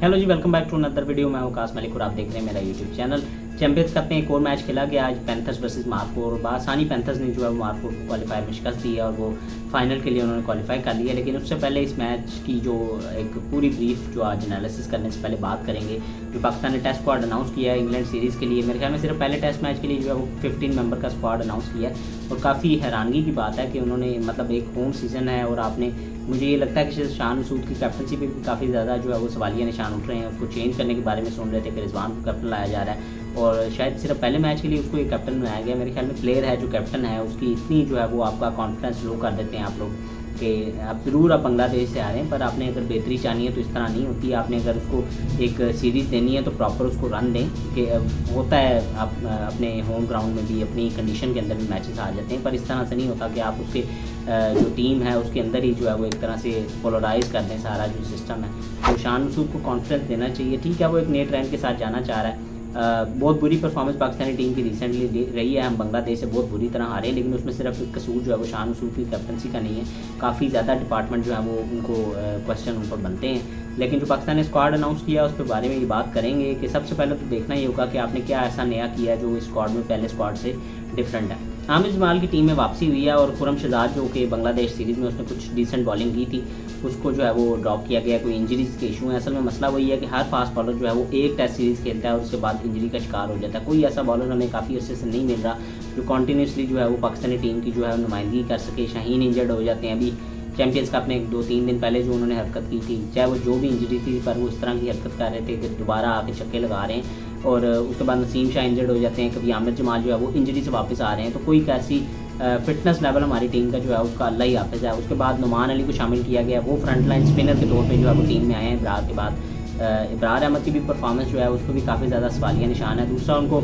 Hello ji, welcome back to another video. मैं आकाश मलिक और आप देख रहे हैं मेरा यूट्यूब चैनल। चैंपियंस कप में एक और मैच खेला गया आज, पैंथर्स वर्सेस मार्कोर। बासानी पैंथर्स ने जो है वो मार्कोर को क्वालिफायर में शिकस्त दी है और वो फाइनल के लिए उन्होंने क्वालिफाई कर लिया। लेकिन उससे पहले इस मैच की जो एक पूरी ब्रीफ जो आज एनालिसिस करने से पहले बात करेंगे, जो पाकिस्तान ने टेस्ट स्क्वाड अनाउंस किया है इंग्लैंड सीरीज़ के लिए। मेरे ख्याल में सिर्फ पहले टेस्ट मैच के लिए जो है वो 15 मेंबर का स्क्वाड अनाउंस किया है। और काफ़ी हैरानगी की बात है कि उन्होंने मतलब एक होम सीज़न है और आपने, मुझे ये लगता है कि शान मसूद की कैप्टनसी पे भी काफ़ी ज़्यादा जो है वो सवालिया निशान उठ रहे हैं। उसको चेंज करने के बारे में सुन रहे थे कि रिजवान को कैप्टन लाया जा रहा है और शायद सिर्फ पहले मैच के लिए उसको एक कैप्टन बनाया गया। मेरे ख्याल में प्लेयर है जो कैप्टन है उसकी इतनी जो है वो आपका कॉन्फिडेंस लो कर देते हैं आप लोग कि आप ज़रूर आप बांग्लादेश से आ रहे हैं, पर आपने अगर बेहतरी चाहनी है तो इस तरह नहीं होती। आपने अगर उसको एक सीरीज़ देनी है तो प्रॉपर उसको रन दें कि होता है आप अपने होम ग्राउंड में भी अपनी कंडीशन के अंदर भी मैचेस आ जाते हैं, पर इस तरह से नहीं होता कि आप उसके जो टीम है उसके अंदर ही जो है वो एक तरह से पोलराइज़ कर दें सारा जो सिस्टम है। तो शान मसूद को कॉन्फिडेंस देना चाहिए। ठीक है, वो एक नए ट्रेंड के साथ जाना चाह रहा है। बहुत बुरी परफॉर्मेंस पाकिस्तानी टीम की रिसेंटली रही है। हम बांग्लादेश से बहुत बुरी तरह हारे हैं, लेकिन उसमें सिर्फ कसूर जो है वो शान मसूद की कैप्टनसी का नहीं है। काफ़ी ज़्यादा डिपार्टमेंट जो है वो उनको क्वेश्चन उन पर बनते हैं। लेकिन जो पाकिस्तान ने स्क्वाड अनाउंस किया उस पर बारे में ये बात करेंगे कि सबसे पहले तो देखना ये होगा कि आपने क्या ऐसा नया किया जो इस स्क्वाड में पहले स्क्वाड से डिफरेंट है। आमिर जमाल की टीम में वापसी हुई है और खुरम शहजाद जो कि बांग्लादेश सीरीज़ में उसने कुछ डिसेंट बॉलिंग की थी उसको जो है वो ड्रॉप किया गया। कोई इंजरीज़ के इशू है। असल में मसला वही है कि हर फास्ट बॉलर जो है वो एक टेस्ट सीरीज़ खेलता है और उसके बाद इंजरी का शिकार हो जाता है। कोई ऐसा बॉलर हमें काफ़ी अर्से से नहीं मिल रहा जो कॉन्टीन्यूसली जो है वो पाकिस्तानी टीम की जो है नुमाइंदगी कर सके। शाहीन इंजर्ड हो जाते हैं। अभी चैंपियंस कप में 2-3 दिन पहले जो उन्होंने हरकत की थी, चाहे वो जो भी इंजरी थी, पर वो इस तरह की हरकत कर रहे थे कि दोबारा आके छक्के लगा रहे हैं। और उसके बाद नसीम शाह इंजर्ड हो जाते हैं। कभी आमिर जमाल जो है वो इंजरी से वापस आ रहे हैं। तो कोई कैसी फिटनेस लेवल हमारी टीम का जो है उसका अल्लाह ही हाफिज़ है। उसके बाद नुमान अली को शामिल किया गया, वो फ्रंट लाइन स्पिनर के तौर पे जो है वो टीम में आए हैं इब्रार के बाद। इब्रार अहमद की भी परफॉर्मेंस जो है उसको भी काफ़ी ज़्यादा सवालिया निशान है। दूसरा, उनको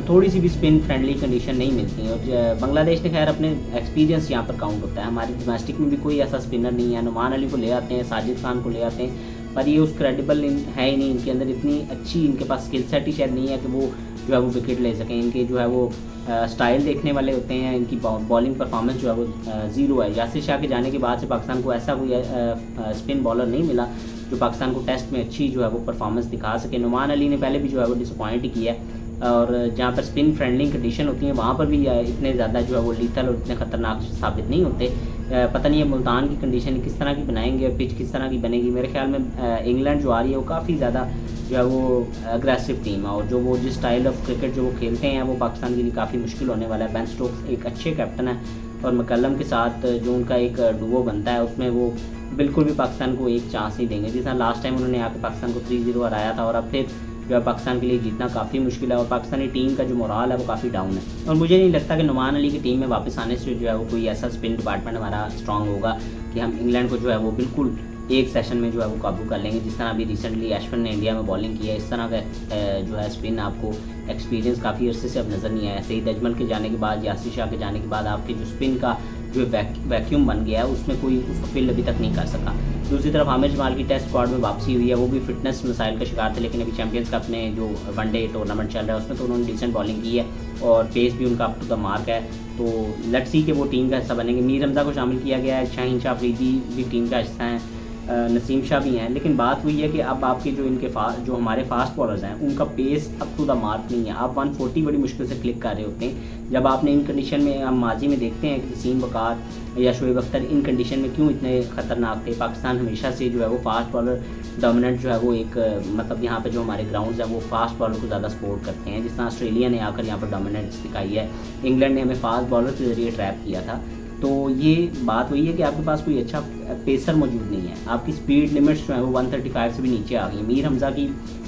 थोड़ी सी भी स्पिन फ्रेंडली कंडीशन नहीं मिलती है। और बांग्लादेश ने खैर अपने एक्सपीरियंस यहाँ पर काउंट होता है। हमारे डोमेस्टिक में भी कोई ऐसा स्पिनर नहीं है। नुमान अली को ले आते हैं, साजिद खान को ले आते हैं, पर ये उस क्रेडिबल है ही नहीं। इनके अंदर इतनी अच्छी इनके पास स्किल सेट ही शायद नहीं है कि वो जो है वो विकेट ले सकें। इनके जो है वो स्टाइल देखने वाले होते हैं। इनकी बॉलिंग परफॉर्मेंस जो है वो ज़ीरो है। यासिर शाह के जाने के बाद से पाकिस्तान को ऐसा कोई स्पिन बॉलर नहीं मिला जो पाकिस्तान को टेस्ट में अच्छी जो है वो परफॉर्मेंस दिखा सके। नुमान अली ने पहले भी जो है वो डिसअपॉइंट ही किया है और जहाँ पर स्पिन फ्रेंडली कंडीशन होती हैं वहाँ पर भी इतने ज़्यादा जो है वो लीथल और इतने ख़तरनाक साबित नहीं होते। पता नहीं है मुल्तान की कंडीशन किस तरह की बनाएंगे और पिच किस तरह की बनेगी। मेरे ख्याल में इंग्लैंड जो आ रही है वो काफ़ी ज़्यादा जो है वो अग्रेसिव टीम है और जो वो जिस स्टाइल ऑफ क्रिकेट जो वो खेलते हैं वो पाकिस्तान के लिए काफ़ी मुश्किल होने वाला है। बेन स्टोक्स एक अच्छे कैप्टन है और मैकलम के साथ जो उनका एक डुओ बनता है उसमें वो बिल्कुल भी पाकिस्तान को एक चांस नहीं देंगे। जिस तरह लास्ट टाइम उन्होंने आकर पाकिस्तान को 3-0 हराया था और अब फिर जो है पाकिस्तान के लिए जीतना काफ़ी मुश्किल है और पाकिस्तानी टीम का जो मोराल है वो काफ़ी डाउन है। और मुझे नहीं लगता कि नुमान अली की टीम में वापस आने से जो है वो कोई ऐसा स्पिन डिपार्टमेंट हमारा स्ट्रांग होगा कि हम इंग्लैंड को जो है वो बिल्कुल एक सेशन में जो है वो काबू कर लेंगे। जिस तरह अभी रिसेंटली अश्विन ने इंडिया में बॉलिंग की है, इस तरह का जो है स्पिन आपको एक्सपीरियंस काफ़ी अर्से से अब नज़र नहीं आया। सईद अजमल के जाने के बाद, यासिर शाह के जाने के बाद आपके जो स्पिन का जो वैक्यूम बन गया है उसमें कोई उसको फिल अभी तक नहीं कर सका। दूसरी तरफ आमिर जमाल की टेस्ट स्क्वाड में वापसी हुई है, वो भी फिटनेस मसाइल का शिकार थे, लेकिन अभी चैंपियंस कप में जो वनडे टूर्नामेंट चल रहा है उसमें तो उन्होंने डिसेंट बॉलिंग की है और पेस भी उनका अप टू द मार्क है। तो लेट्स सी कि वो टीम का हिस्सा बनेंगे। मीर हमजा को शामिल किया गया है, शाहीन शाह अफरीदी भी टीम का हिस्सा है, नसीम शाह भी हैं। लेकिन बात हुई है कि अब आपके जो इनके जो हमारे फास्ट बॉलर्स हैं उनका pace up to the mark नहीं है। आप 140 बड़ी मुश्किल से क्लिक कर रहे होते हैं। जब आपने इन कंडीशन में, हम माजी में देखते हैं कि वसीम वकार या शोएब अख्तर इन कंडीशन में क्यों इतने ख़तरनाक थे। पाकिस्तान हमेशा से जो है वो फास्ट बॉलर डोमिनेंट जो है वो एक मतलब यहाँ पे जो हमारे ग्राउंड्स हैं वो फास्ट बॉलर को ज़्यादा सपोर्ट करते हैं। जिस तरह ऑस्ट्रेलिया ने आकर यहाँ पर डोमिनेंस दिखाई है, इंग्लैंड ने हमें फास्ट बॉलर के ज़रिए ट्रैप किया था। तो ये बात वही है कि आपके पास कोई अच्छा पेसर मौजूद नहीं है। आपकी स्पीड लिमिट्स जो है वो 135 से भी नीचे आ गई। मीर हमजा की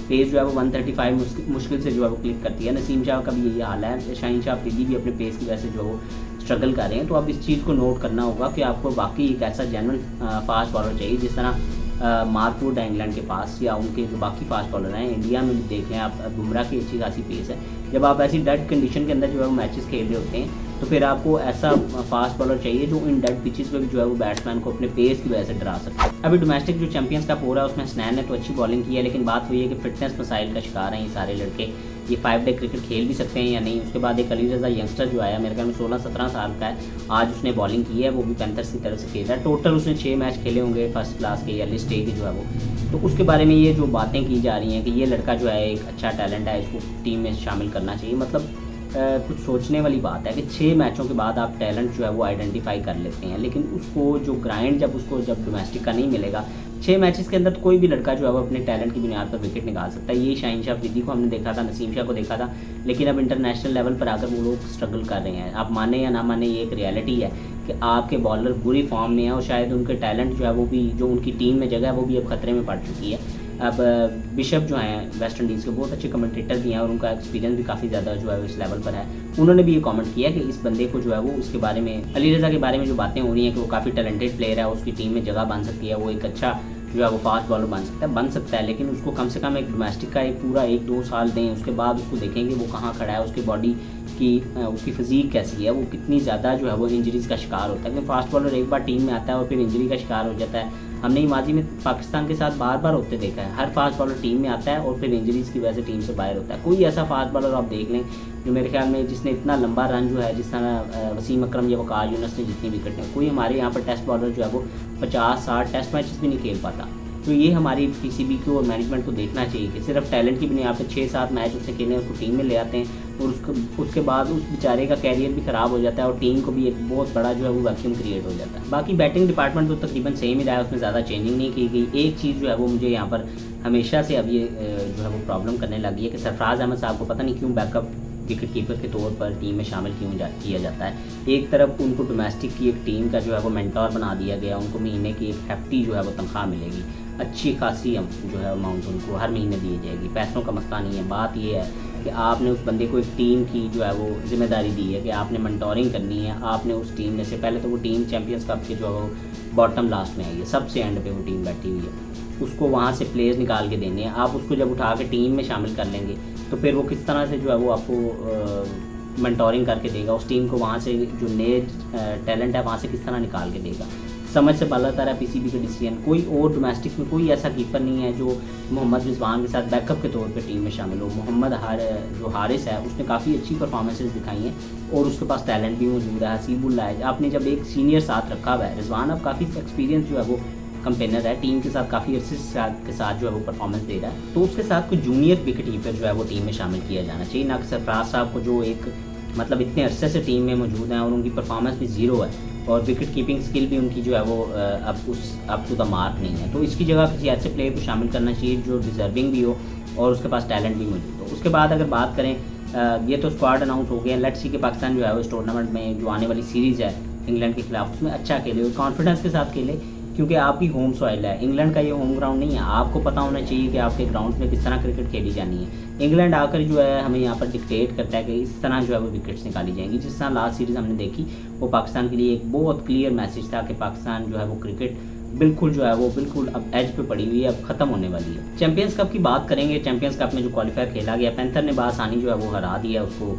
पेस जो है वो 135 मुश्किल से जो है वो क्लिक करती है। नसीम शाह का भी यही हाल है। शाहीन शाह अफरीदी भी अपने पेस की वजह से जो वो स्ट्रगल कर रहे हैं। तो अब इस चीज़ को नोट करना होगा कि आपको बाकी एक ऐसा जेन्युइन फास्ट बॉलर चाहिए जिस तरह मार्क वुड है इंग्लैंड के पास या उनके जो बाकी फास्ट बॉलर हैं। इंडिया में भी देख लें आप, बुमराह की अच्छी खासी पेस है। जब आप ऐसी डेड कंडीशन के अंदर जो है वो मैचेस खेल रहे होते हैं तो फिर आपको ऐसा फास्ट बॉलर चाहिए जो इन डेड पिचेस पे भी जो है वो बैट्समैन को अपने पेस की वजह से डरा सकता है। अभी डोमेस्टिक जो चैंपियंस कप हो रहा है उसमें हसनैन ने तो अच्छी बॉलिंग की है, लेकिन बात हुई है कि फिटनेस मसाइल का शिकार हैं ये सारे लड़के। ये 5 डे क्रिकेट खेल भी सकते हैं या नहीं। उसके बाद एक अली रज़ा यंगस्टर जो आया, मेरे ख्याल में 16-17 साल का है, आज उसने बॉलिंग की है, वो भी पैंथर्स की तरफ से खेल रहा है। टोटल उसने 6 मैच खेले होंगे फर्स्ट क्लास के या लिस्ट ए के जो है वो। तो उसके बारे में ये जो बातें की जा रही हैं कि ये लड़का जो है एक अच्छा टैलेंट है, इसको टीम में शामिल करना चाहिए, मतलब कुछ सोचने वाली बात है कि 6 मैचों के बाद आप टैलेंट जो है वो आइडेंटिफाई कर लेते हैं, लेकिन उसको जो ग्राइंड जब डोमेस्टिक का नहीं मिलेगा, 6 मैचेस के अंदर तो कोई भी लड़का जो है वो अपने टैलेंट की बुनियाद पर विकेट निकाल सकता है। यही शाहीन शाह अफरीदी को हमने देखा था, नसीम शाह को देखा था, लेकिन अब इंटरनेशनल लेवल पर आकर वो लोग स्ट्रगल कर रहे हैं। आप माने या ना माने, ये एक रियलिटी है कि आपके बॉलर बुरी फॉर्म में है और शायद उनके टैलेंट जो है वो भी, जो उनकी टीम में जगह है वो भी अब खतरे में पड़ चुकी है। अब बिशप जो हैं वेस्ट इंडीज़ के, बहुत अच्छे कमेंटेटर भी हैं और उनका एक्सपीरियंस भी काफ़ी ज़्यादा जो है इस लेवल पर है। उन्होंने भी ये कमेंट किया कि इस बंदे को जो है वो, उसके बारे में, अली रज़ा के बारे में जो बातें हो रही हैं कि वो काफ़ी टैलेंटेड प्लेयर है, उसकी टीम में जगह बन सकती है, वो एक अच्छा जो है वो फास्ट बॉलर बन सकता है, लेकिन उसको कम से कम एक डोमेस्टिक का एक पूरा 1-2 साल दें, उसके बाद उसको देखेंगे वो कहाँ खड़ा है, उसकी बॉडी की, उसकी फिजीक कैसी है, वो कितनी ज़्यादा जो है वो इंजरीज़ का शिकार होता है। क्योंकि फास्ट बॉलर एक बार टीम में आता है और फिर इंजरी का शिकार हो जाता है। हमने माजी में पाकिस्तान के साथ बार बार होते देखा है, हर फास्ट बॉलर टीम में आता है और फिर इंजरीज़ की वजह से टीम से बाहर होता है। कोई ऐसा फास्ट बॉलर आप देख लें जो मेरे ख्याल में जिसने इतना लंबा रन जो है, जिस तरह वसीम अकरम या वकार यूनुस ने जितनी विकेट ने, कोई हमारे यहाँ पर टेस्ट बॉलर जो है वो 50-60 टेस्ट मैचेस भी नहीं खेल पाता। तो ये हमारी पीसीबी को और मैनेजमेंट को देखना चाहिए कि सिर्फ टैलेंट की बुनियाद पर 6-7 मैच उसने खेले, उसको टीम में ले आते हैं और उसके बाद उस बेचारे का कैरियर भी ख़राब हो जाता है और टीम को भी एक बहुत बड़ा जो है वो वैक्यूम क्रिएट हो जाता है। बाकी बैटिंग डिपार्टमेंट तो तकरीबन सेम ही रहा है, उसमें ज़्यादा चेंजिंग नहीं की गई। एक चीज़ जो है वो मुझे यहाँ पर हमेशा से अब ये जो है वो प्रॉब्लम करने लगी है कि सरफराज अहमद साहब को पता नहीं क्यों बैकअप विकेट कीपर के तौर पर टीम में शामिल किया जाता है। एक तरफ उनको डोमेस्टिक की एक टीम का जो है वो मेंटोर बना दिया गया, उनको महीने की एक हैफ्टी जो है वो तनख्वाह मिलेगी, अच्छी खासी जो है अमाउंट उनको हर महीने दी जाएगी। पैसों का मसला नहीं है, बात ये है कि आपने उस बंदे को एक टीम की जो है वो जिम्मेदारी दी है कि आपने मेंटोरिंग करनी है। आपने उस टीम में से, पहले तो वो टीम चैम्पियंस कप के जो है वो बॉटम लास्ट में आई है, सबसे एंड पे वो टीम बैठी हुई है, उसको वहाँ से प्लेयर्स निकाल के देने हैं। आप उसको जब उठा के टीम में शामिल कर लेंगे तो फिर वो किस तरह से जो है वो आपको मेंटोरिंग करके देगा, उस टीम को वहाँ से जो नए टैलेंट है वहाँ से किस तरह निकाल के देगा। समझ से बालातर है पीसीबी का डिसीजन। कोई और डोमेस्टिक में कोई ऐसा कीपर नहीं है जो मोहम्मद रिजवान के साथ बैकअप के तौर पे टीम में शामिल हो। मोहम्मद जो हारिस है उसने काफ़ी अच्छी परफॉर्मेंसेस दिखाई हैं और उसके पास टैलेंट भी मौजूद है। हसीबुल्लाह है, आपने जब एक सीनियर साथ रखा हुआ है, रिजवान अब काफ़ी एक्सपीरियंस जो है वो कंपेनर है, टीम के साथ काफ़ी अच्छे के साथ जो है वो परफॉर्मेंस दे रहा है, तो उसके साथ कोई जूनियर विकेट कीपर जो है वो टीम में शामिल किया जाना चाहिए। ना कि सरफराज साहब को जो एक मतलब इतने अरसे से टीम में मौजूद हैं और उनकी परफॉर्मेंस भी ज़ीरो है और विकेट कीपिंग स्किल भी उनकी जो है वो अब टू द मार्क नहीं है। तो इसकी जगह किसी ऐसे प्लेयर को शामिल करना चाहिए जो डिजर्विंग भी हो और उसके पास टैलेंट भी मौजूद हो। उसके बाद अगर बात करें, ये तो स्क्वाड अनाउंस हो गया, लेट्स सी कि पाकिस्तान जो है वो इस टूर्नामेंट में जो आने वाली सीरीज़ है इंग्लैंड के खिलाफ उसमें अच्छा खेले और कॉन्फिडेंस के साथ खेले, क्योंकि आपकी होम सॉइल है। इंग्लैंड का ये होम ग्राउंड नहीं है, आपको पता होना चाहिए कि आपके ग्राउंड में किस तरह क्रिकेट खेली जानी है। इंग्लैंड आकर जो है हमें यहाँ पर डिक्टेट करता है कि इस तरह जो है वो विकेट्स निकाली जाएंगी। जिस तरह लास्ट सीरीज़ हमने देखी वो पाकिस्तान के लिए एक बहुत क्लियर मैसेज था कि पाकिस्तान जो है वो क्रिकेट बिल्कुल जो है वो बिल्कुल अब एज पे पड़ी हुई है, अब ख़त्म होने वाली है। चैंपियंस कप की बात करेंगे, चैंपियंस कप में जो क्वालिफायर खेला गया, पैंथर ने बासानी जो है वो हरा दिया उसको,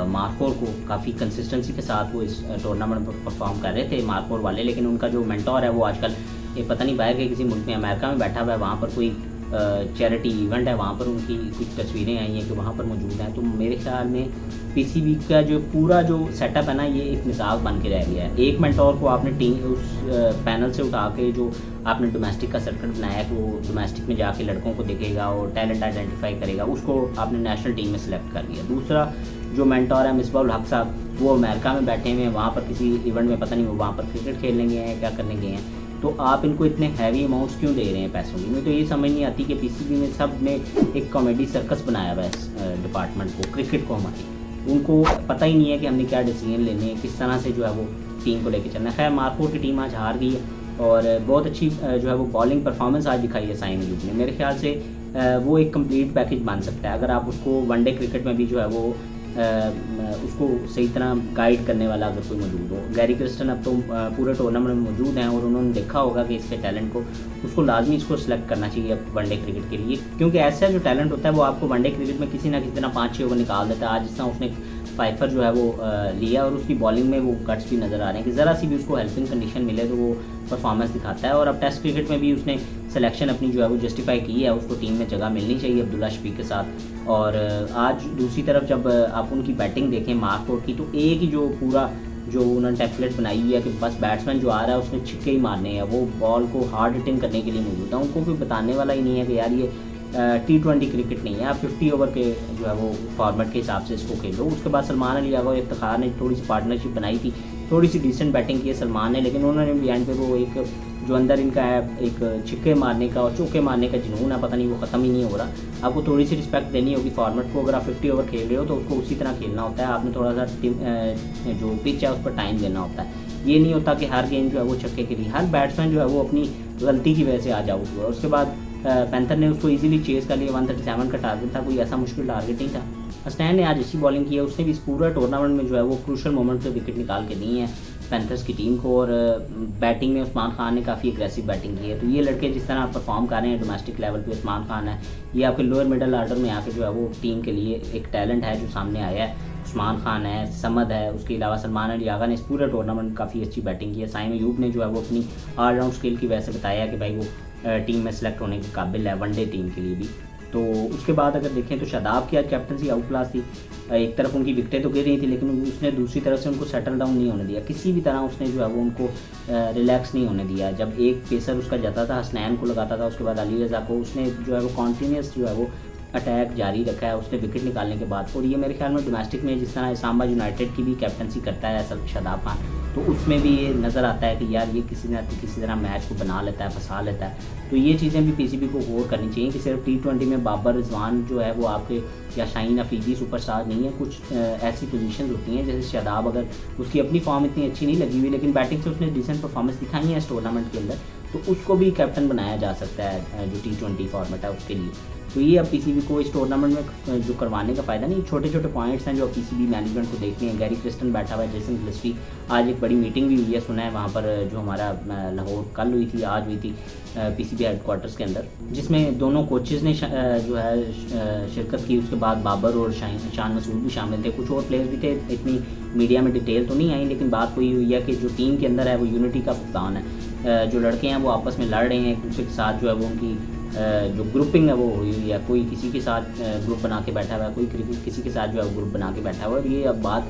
मार्कोर को। काफ़ी कंसिस्टेंसी के साथ वो इस टूर्नामेंट पर परफॉर्म कर रहे थे मार्कोर वाले, लेकिन उनका जो मेंटोर है वो आजकल ये पता नहीं बाहर के किसी मुल्क में, अमेरिका में बैठा हुआ है, वहाँ पर कोई चैरिटी इवेंट है, वहाँ पर उनकी कुछ तस्वीरें आई हैं कि वहाँ पर मौजूद हैं। तो मेरे ख्याल में पीसीबी का जो पूरा जो सेटअप है ना, ये एक मिसाल बन के रह गया है। एक मेंटोर को आपने टीम उस पैनल से उठा के जो आपने डोमेस्टिक का सर्किट बनाया कि वो डोमेस्टिक में जाके लड़कों को देखेगा और टैलेंट आइडेंटिफाई करेगा, उसको आपने नेशनल टीम में सेलेक्ट कर लिया। दूसरा जो मेंटोर है मिसबाहुल हक साहब, वो अमेरिका में बैठे हुए हैं, वहाँ पर किसी इवेंट में पता नहीं वो वहाँ पर क्रिकेट खेलने गए हैं क्या करने गए हैं। तो आप इनको इतने हैवी अमाउंट्स क्यों दे रहे हैं पैसों की? मुझे तो ये समझ नहीं आती कि पीसीबी में सब ने एक कॉमेडी सर्कस बनाया हुआ है इस डिपार्टमेंट को, क्रिकेट को हमारी। उनको पता ही नहीं है कि हमने क्या डिसीजन लेने हैं, किस तरह से जो है वो टीम को लेकर चलना है। खैर मारपुर की टीम आज हार गई है और बहुत अच्छी जो है वो बॉलिंग परफॉर्मेंस आज दिखाई है साइन अयूब ने। मेरे ख्याल से वो एक कंप्लीट पैकेज बन सकता है अगर आप उसको वनडे क्रिकेट में भी जो है वो उसको सही तरह गाइड करने वाला अगर कोई मौजूद हो। गैरी क्रिस्टन अब तो पूरे टूर्नामेंट में मौजूद हैं और उन्होंने देखा होगा कि इसके टैलेंट को, उसको लाजमी इसको सिलेक्ट करना चाहिए अब वनडे क्रिकेट के लिए, क्योंकि ऐसा जो टैलेंट होता है वो आपको वनडे क्रिकेट में किसी ना किसी तरह 5-6 ओवर निकाल देता है। आज जिस तरह उसने फाइफर जो है वो लिया और उसकी बॉलिंग में वो कट्स भी नज़र आ रहे हैं कि ज़रा सी भी उसको हेल्पिंग कंडीशन मिले तो वो परफॉर्मेंस दिखाता है। और अब टेस्ट क्रिकेट में भी उसने सिलेक्शन अपनी जो है वो जस्टिफाई की है, उसको टीम में जगह मिलनी चाहिए अब्दुल्ला शफीक के साथ। और आज दूसरी तरफ जब आप उनकी बैटिंग देखें मार्कपुर की, तो एक ही जो पूरा जो उन्होंने टेम्पलेट बनाई हुई है कि बस बैट्समैन जो आ रहा है उसने छिक्के ही मारने हैं, वो बॉल को हार्ड हिटिंग करने के लिए मौजूद है। उनको कोई बताने वाला ही नहीं है कि यार ये T20 क्रिकेट नहीं है, आप 50 ओवर के जो है वो फॉर्मेट के हिसाब से इसको खेलो। उसके बाद सलमान अली और इफ्तिखार ने थोड़ी सी पार्टनरशिप बनाई थी, थोड़ी सी डिसेंट बैटिंग की है सलमान ने, लेकिन उन्होंने भी एंड पे वो एक जो अंदर इनका है एक छिक्के मारने का और चौके मारने का जुनून है, पता नहीं वो ख़त्म ही नहीं हो रहा। आपको थोड़ी सी रिस्पेक्ट देनी होगी फॉर्मेट को। अगर आप 50 ओवर खेल रहे हो तो उसको उसी तरह खेलना होता है। आपने थोड़ा सा जो पिच है उस पर टाइम देना होता है। ये नहीं होता कि हर गेम जो है वो छक्के के लिए, हर बैट्समैन जो है वो अपनी गलती की वजह से आज आउट हुआ। उसके बाद पैंथर ने उसको इजीली चेस कर लिया, 137 का टारगेट था, कोई ऐसा मुश्किल टारगेट नहीं था। हसनैन ने आज अच्छी बॉलिंग की है, उसने भी इस पूरा टूर्नामेंट में जो है वो क्रूशल मोमेंट पे विकेट निकाल के दी हैं पैंथर्स की टीम को। और बैटिंग में उस्मान खान ने काफ़ी एग्रेसिव बैटिंग की है। तो ये लड़के जिस तरह परफॉर्म कर रहे हैं डोमेस्टिक लेवल पे, उस्मान खान है, ये आपके लोअर मिडल आर्डर में आके जो है वो टीम के लिए एक टैलेंट है जो सामने आया है। उस्मान खान है, समद है, उसके अलावा सलमान अली आगा ने इस पूरे टूर्नामेंट में काफ़ी अच्छी बैटिंग की है। साइम अयूब ने जो है वो अपनी ऑलराउंड स्किल की वजह से बताया कि भाई वो टीम में सेलेक्ट होने के काबिल है वनडे टीम के लिए भी। तो उसके बाद अगर देखें तो शादाब की आज कैप्टनसी आउट क्लास थी। एक तरफ उनकी विकेटें तो गिर रही थी, लेकिन उसने दूसरी तरफ से उनको सेटल डाउन नहीं होने दिया, किसी भी तरह उसने जो है वो उनको रिलैक्स नहीं होने दिया। जब एक पेसर उसका जाता था हसनैन को लगाता था, उसके बाद अली रज़ा को, उसने जो है वो कॉन्टीन्यूस जो है वो अटैक जारी रखा है उसने विकेट निकालने के बाद। और ये मेरे ख्याल में डोमेस्टिक में जिस तरह इस्लामाबाद यूनाइटेड की भी कैप्टनसी करता है असल शादाब खान, तो उसमें भी ये नज़र आता है कि यार ये किसी न किसी तरह मैच को बना लेता है, फंसा लेता है। तो ये चीज़ें भी पीसीबी को गौर करनी चाहिए कि सिर्फ T20 में बाबर रिजवान जो है वो आपके या शाहीन अफरीदी सुपरस्टार नहीं है। कुछ ऐसी पोजीशंस होती हैं जैसे शादाब, अगर उसकी अपनी फॉर्म इतनी अच्छी नहीं लगी हुई लेकिन बैटिंग से उसने डिसेंट परफॉर्मेंस दिखाई है इस टूर्नामेंट के अंदर, तो उसको भी कैप्टन बनाया जा सकता है जो T20 फॉर्मेट है उसके लिए। तो ये अब पीसीबी को इस टूर्नामेंट में जो करवाने का फ़ायदा नहीं, छोटे छोटे पॉइंट्स हैं जो पीसीबी मैनेजमेंट को देखने हैं। गैरी क्रिस्टन बैठा हुआ है, जेसन गिलस्पी, आज एक बड़ी मीटिंग भी हुई है सुना है वहाँ पर, जो हमारा लाहौर कल हुई थी आज हुई थी पीसीबी हेडक्वार्टर्स के अंदर, जिसमें दोनों कोचेज़ ने जो है शिरकत की। उसके बाद बाबर और शान मसूद भी शामिल थे, कुछ और प्लेयर्स भी थे, इतनी मीडिया में डिटेल तो नहीं आई, लेकिन बात वही हुई है कि जो टीम के अंदर है वो यूनिटी का फुकदान है। जो लड़के हैं वो आपस में लड़ रहे हैं एक दूसरे के साथ, जो है वो उनकी जो ग्रुपिंग है वो हुई हुई है। कोई किसी के साथ ग्रुप बना के बैठा हुआ है, कोई किसी के साथ जो है ग्रुप बना के बैठा हुआ है। और ये अब बात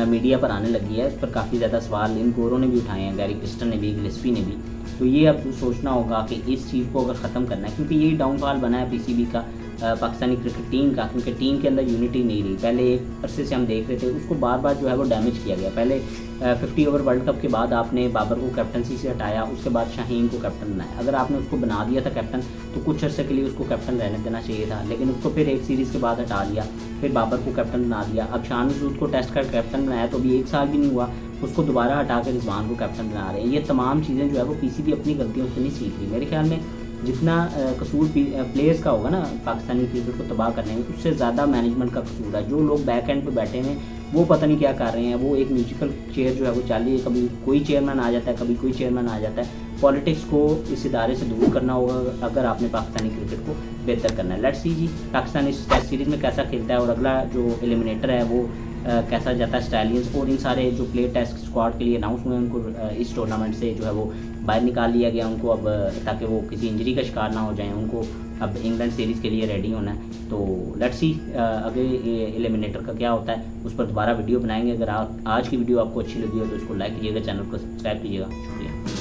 मीडिया पर आने लगी है, इस पर काफ़ी ज़्यादा सवाल इन गोरों ने भी उठाए हैं, गैरी क्रिस्टन ने भी, गिलस्पी ने भी। तो ये अब सोचना होगा कि इस चीज़ को अगर ख़त्म करना है, क्योंकि यही डाउनफॉल बना है पीसीबी का, पाकिस्तानी क्रिकेट टीम का, क्योंकि टीम के अंदर यूनिटी नहीं रही। पहले एक अरसे से हम देख रहे थे, उसको बार बार जो है वो डैमेज किया गया। पहले 50 ओवर वर्ल्ड कप के बाद आपने बाबर को कैप्टनसी से हटाया, उसके बाद शाहीन को कैप्टन बनाया। अगर आपने उसको बना दिया था कैप्टन तो कुछ अरसे के लिए उसको कैप्टन रहने देना चाहिए था, लेकिन उसको फिर एक सीरीज़ के बाद हटा दिया, फिर बाबर को कैप्टन बना दिया। अब शान मसूद को टेस्ट कर कैप्टन बनाया तो अभी 1 साल भी नहीं हुआ, उसको दोबारा हटा कर रिजवान को कैप्टन बना रहे हैं। ये तमाम चीज़ें जो है वो पीसीबी अपनी गलतियों से नहीं सीख रही। मेरे ख्याल में जितना कसूर प्लेयर्स का होगा ना पाकिस्तानी क्रिकेट को तबाह करने में, उससे ज़्यादा मैनेजमेंट का कसूर है। जो लोग बैक एंड पे बैठे हैं वो पता नहीं क्या कर रहे हैं, वो एक म्यूजिकल चेयर जो है वो चल रही है, कभी कोई चेयरमैन आ जाता है, कभी कोई चेयरमैन आ जाता है। पॉलिटिक्स को इस इदारे से दूर करना होगा अगर आपने पाकिस्तानी क्रिकेट को बेहतर करना है। लेट्स सी जी पाकिस्तान इस टेस्ट सीरीज़ में कैसा खेलता है और अगला जो एलिमिनेटर है वो कैसा जाता है स्टालियंस। और इन सारे जो प्ले टेस्ट स्क्वाड के लिए अनाउंस हुए उनको इस टूर्नामेंट से जो है वो बाहर निकाल लिया गया उनको, अब ताकि वो किसी इंजरी का शिकार ना हो जाए। उनको अब इंग्लैंड सीरीज़ के लिए रेडी होना है। तो लेट्स सी अगले एलिमिनेटर का क्या होता है, उस पर दोबारा वीडियो बनाएंगे। अगर आज की वीडियो आपको अच्छी लगी हो तो इसको लाइक कीजिएगा, चैनल को सब्सक्राइब कीजिएगा। शुक्रिया।